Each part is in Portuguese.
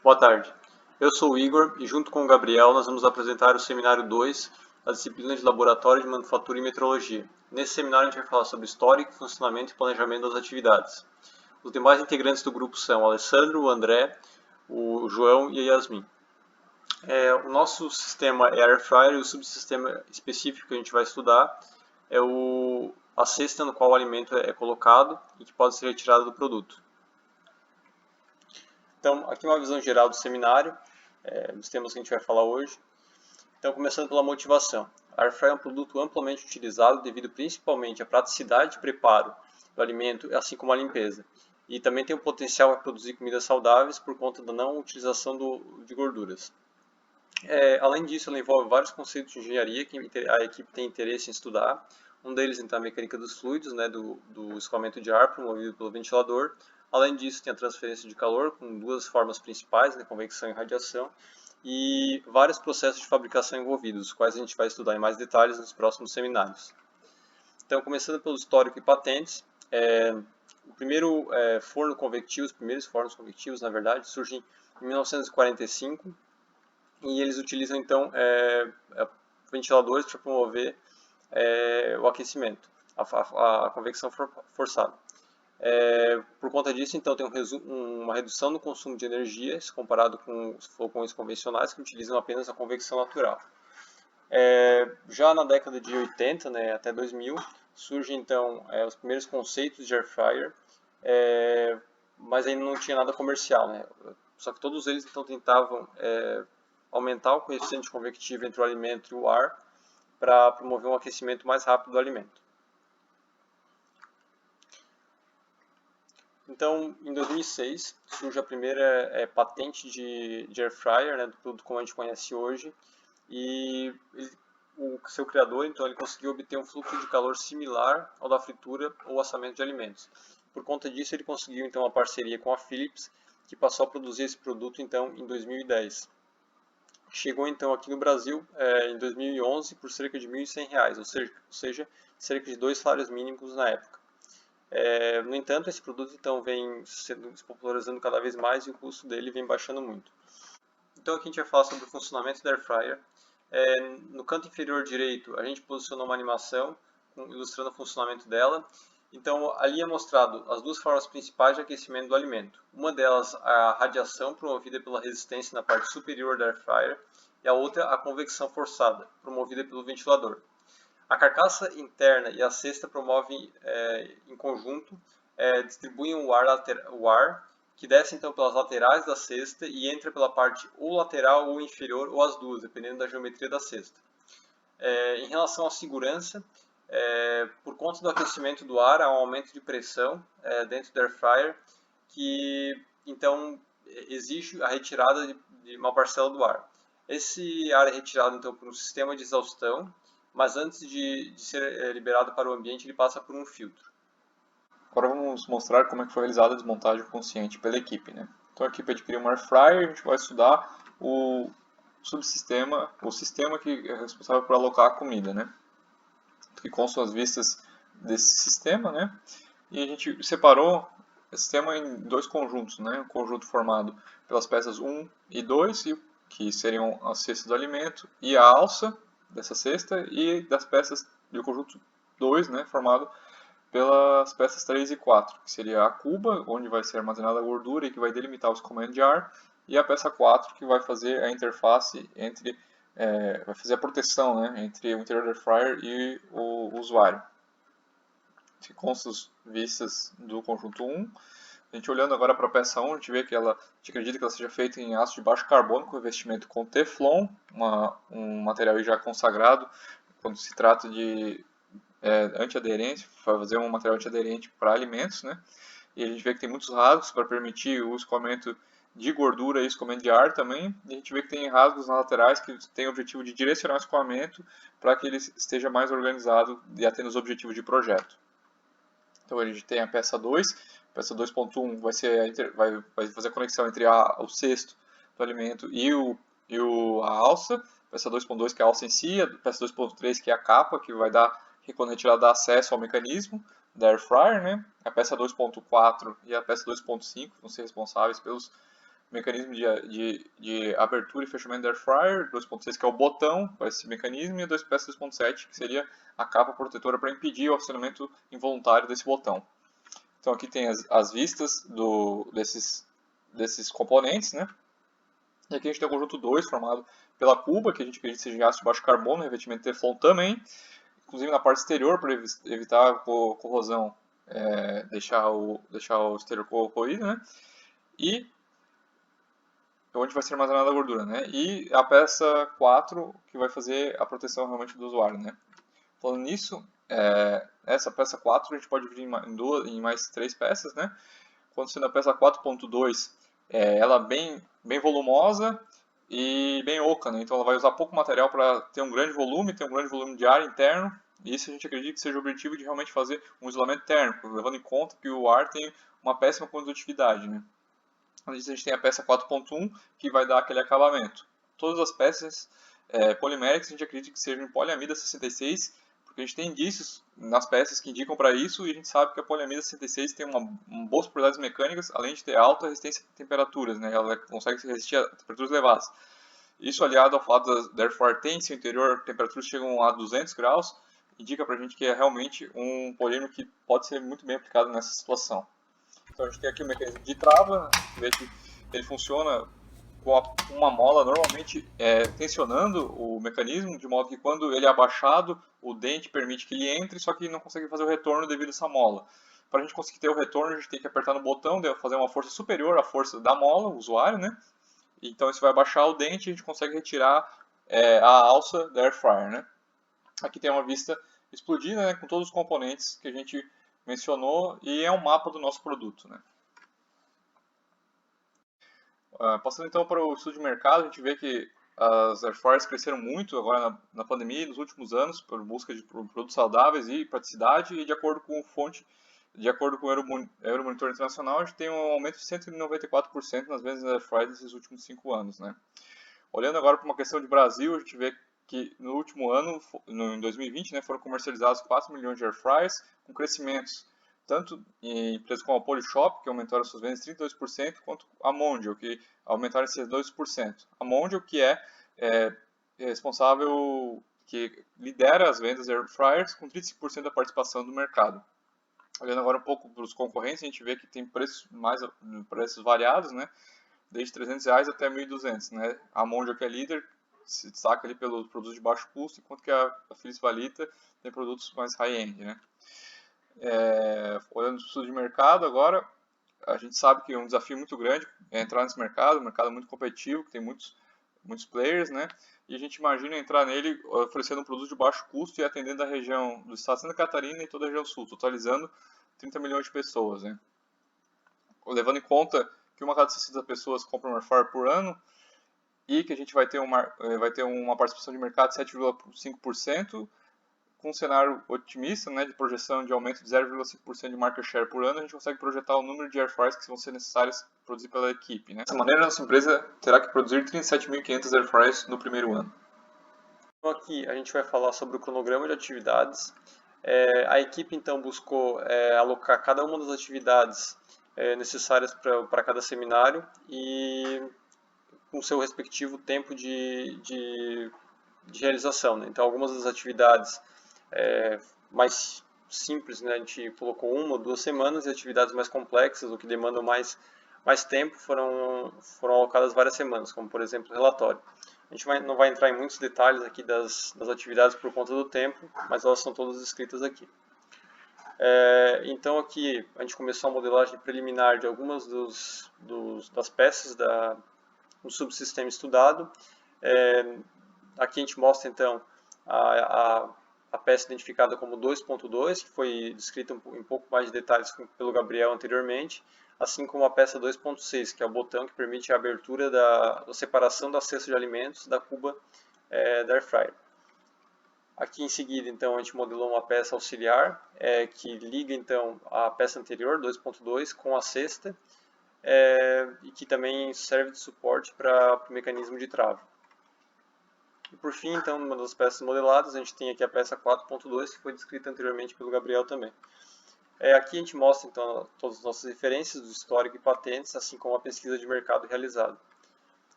Boa tarde. Eu sou o Igor e junto com o Gabriel nós vamos apresentar o seminário 2 da disciplina de Laboratório de Manufatura e Metrologia. Nesse seminário a gente vai falar sobre histórico, funcionamento e planejamento das atividades. Os demais integrantes do grupo são o Alessandro, o André, o João e a Yasmin. O nosso sistema é Air Fryer e o subsistema específico que a gente vai estudar é a cesta no qual o alimento é colocado e que pode ser retirado do produto. Então, aqui uma visão geral do seminário, dos temas que a gente vai falar hoje. Então, começando pela motivação. A Air Fryer é um produto amplamente utilizado devido principalmente à praticidade de preparo do alimento, assim como à limpeza. E também tem o potencial para produzir comidas saudáveis por conta da não utilização de gorduras. Além disso, ela envolve vários conceitos de engenharia que a equipe tem interesse em estudar. Um deles, então, a mecânica dos fluidos, né, do escoamento de ar promovido pelo ventilador. Além disso, tem a transferência de calor, com duas formas principais, né, convecção e radiação, e vários processos de fabricação envolvidos, os quais a gente vai estudar em mais detalhes nos próximos seminários. Então, começando pelo histórico e patentes, o primeiro forno convectivo, os primeiros fornos convectivos, na verdade, surgem em 1945, e eles utilizam então ventiladores para promover o aquecimento, a convecção forçada. Por conta disso, então, tem uma redução no consumo de energia, se comparado com os fogões convencionais que utilizam apenas a convecção natural. Já na década de 80, né, até 2000, surgem então os primeiros conceitos de air fryer, mas ainda não tinha nada comercial, né? Só que todos eles então tentavam aumentar o coeficiente convectivo entre o alimento e o ar para promover um aquecimento mais rápido do alimento. Então, em 2006, surge a primeira patente de air fryer, né, do produto como a gente conhece hoje, e o seu criador, então, ele conseguiu obter um fluxo de calor similar ao da fritura ou assamento de alimentos. Por conta disso, ele conseguiu então uma parceria com a Philips, que passou a produzir esse produto então em 2010. Chegou então aqui no Brasil em 2011 por cerca de R$ 1.100, ou seja, cerca de 2 salários mínimos na época. No entanto, esse produto então vem se popularizando cada vez mais e o custo dele vem baixando muito. Então aqui a gente vai falar sobre o funcionamento da Air Fryer. No canto inferior direito, a gente posicionou uma animação ilustrando o funcionamento dela. Então, ali é mostrado as duas formas principais de aquecimento do alimento. Uma delas, a radiação promovida pela resistência na parte superior da Air Fryer, e a outra, a convecção forçada, promovida pelo ventilador. A carcaça interna e a cesta promovem, em conjunto, distribuem o ar que desce então pelas laterais da cesta e entra pela parte ou lateral ou inferior, ou as duas, dependendo da geometria da cesta. Em relação à segurança, por conta do aquecimento do ar, há um aumento de pressão dentro do air fryer, que então exige a retirada de uma parcela do ar. Esse ar é retirado então por um sistema de exaustão, mas antes de ser liberado para o ambiente, ele passa por um filtro. Agora vamos mostrar como é que foi realizada a desmontagem consciente pela equipe, né? Então a equipe adquiriu um air fryer, a gente vai estudar o subsistema, o sistema que é responsável por alocar a comida, né? Que constam as vistas desse sistema, né? E a gente separou esse sistema em dois conjuntos, né? Um conjunto formado pelas peças 1 e 2, que seriam a cesta do alimento, e a alça dessa cesta, e das peças do conjunto 2, né? Formado pelas peças 3 e 4, que seria a cuba, onde vai ser armazenada a gordura e que vai delimitar o escoamento de ar, e a peça 4, que vai fazer a interface entre, vai fazer a proteção, né, entre o interior do air fryer e o usuário. Que consta as vistas do conjunto 1. A gente olhando agora para a peça 1, a gente vê que a gente acredita que ela seja feita em aço de baixo carbono com revestimento com Teflon, um material já consagrado quando se trata de antiaderência, fazer um material antiaderente para alimentos, né? E a gente vê que tem muitos rasgos para permitir o escoamento de gordura e escoamento de ar também. E a gente vê que tem rasgos nas laterais que tem o objetivo de direcionar o escoamento para que ele esteja mais organizado e atenda os objetivos de projeto. Então a gente tem a peça 2, a peça 2.1 vai fazer a conexão entre o cesto do alimento e a alça, a peça 2.2 que é a alça em si, a peça 2.3 que é a capa, que vai dar, que quando a retirada dá acesso ao mecanismo da air fryer, né? A peça 2.4 e a peça 2.5 vão ser responsáveis mecanismo de abertura e fechamento da Air Fryer, 2.6 que é o botão para esse mecanismo, e a 2PS 2.7 que seria a capa protetora para impedir o acionamento involuntário desse botão. Então aqui tem as vistas desses componentes, né? E aqui a gente tem o conjunto 2 formado pela cuba, que a gente acredita seja de aço de baixo carbono, revestimento de Teflon também, inclusive na parte exterior para evitar a corrosão, deixar o exterior corroído, né? E onde vai ser armazenada a gordura, né? E a peça 4 que vai fazer a proteção realmente do usuário, né? Falando nisso, essa peça 4 a gente pode dividir em mais 3 peças, né? Quando sendo a peça 4.2, ela bem volumosa e bem oca, né? Então ela vai usar pouco material para ter um grande volume de ar interno, e isso a gente acredita que seja o objetivo de realmente fazer um isolamento térmico, levando em conta que o ar tem uma péssima condutividade, né? Além disso, a gente tem a peça 4.1, que vai dar aquele acabamento. Todas as peças poliméricas a gente acredita que sejam em poliamida 66, porque a gente tem indícios nas peças que indicam para isso, e a gente sabe que a poliamida 66 tem boas propriedades mecânicas, além de ter alta resistência a temperaturas, né? Ela consegue resistir a temperaturas elevadas. Isso aliado ao fato da Air Fryer ter em seu interior temperaturas que chegam a 200 graus, indica para a gente que é realmente um polímero que pode ser muito bem aplicado nessa situação. Então a gente tem aqui o mecanismo de trava, a gente vê que ele funciona com uma mola normalmente tensionando o mecanismo, de modo que quando ele é abaixado, o dente permite que ele entre, só que não consegue fazer o retorno devido a essa mola. Para a gente conseguir ter o retorno, a gente tem que apertar no botão, fazer uma força superior à força da mola, o usuário, né? Então isso vai abaixar o dente e a gente consegue retirar a alça da Air Fryer, né? Aqui tem uma vista explodida, né, com todos os componentes que a gente mencionou, e é um mapa do nosso produto, né? Passando então para o estudo de mercado, a gente vê que as air fryers cresceram muito agora na pandemia e nos últimos anos por busca de produtos saudáveis e praticidade, e de acordo com o Euromonitor Internacional, a gente tem um aumento de 194% nas vendas de air fryers nesses últimos 5 anos, né? Olhando agora para uma questão de Brasil, a gente vê que no último ano, em 2020, né, foram comercializados 4 milhões de air fryers, com crescimentos tanto em empresas como a Polishop, que aumentaram suas vendas 32%, quanto a Mondial, que aumentaram esses 2%. A Mondial, que é responsável, que lidera as vendas de air fryers, com 35% da participação do mercado. Olhando agora um pouco para os concorrentes, a gente vê que tem preços variados, né? Desde R$300 até R$1.200, né? A Mondial, que é líder, se destaca ali pelos produtos de baixo custo, enquanto que a Philips Valita tem produtos mais high-end, né? Olhando para o estudo de mercado agora, a gente sabe que é um desafio muito grande entrar nesse mercado, um mercado muito competitivo, que tem muitos players, né? E a gente imagina entrar nele oferecendo um produto de baixo custo e atendendo a região do estado de Santa Catarina e toda a região sul, totalizando 30 milhões de pessoas, né? Levando em conta que uma cada 60 pessoas compram um air fryer por ano e que a gente vai ter uma participação de mercado de 7,5%, com um cenário otimista, né, de projeção de aumento de 0,5% de market share por ano, a gente consegue projetar o número de air fryers que vão ser necessários produzir pela equipe, né? Dessa maneira, a nossa empresa terá que produzir 37.500 air fryers no primeiro ano. Então aqui a gente vai falar sobre o cronograma de atividades. A equipe então buscou alocar cada uma das atividades necessárias para cada seminário e com seu respectivo tempo de realização, né? Então algumas das atividades mais simples, né, a gente colocou 1 ou 2 semanas, e atividades mais complexas, ou que demandam mais tempo, foram alocadas várias semanas, como por exemplo o relatório. A gente não vai entrar em muitos detalhes aqui das atividades por conta do tempo, mas elas são todas escritas aqui. Então aqui a gente começou a modelagem preliminar de algumas das peças do subsistema estudado. Aqui a gente mostra então a peça identificada como 2.2, que foi descrita em pouco mais de detalhes pelo Gabriel anteriormente, assim como a peça 2.6, que é o botão que permite a abertura da separação da cesta de alimentos da cuba da Air Fryer. Aqui em seguida, então, a gente modelou uma peça auxiliar que liga então a peça anterior, 2.2, com a cesta, e que também serve de suporte para o mecanismo de trava. E por fim, então, uma das peças modeladas, a gente tem aqui a peça 4.2, que foi descrita anteriormente pelo Gabriel também. Aqui a gente mostra então todas as nossas referências do histórico e patentes, assim como a pesquisa de mercado realizada.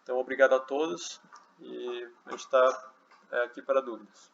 Então, obrigado a todos e a gente está aqui para dúvidas.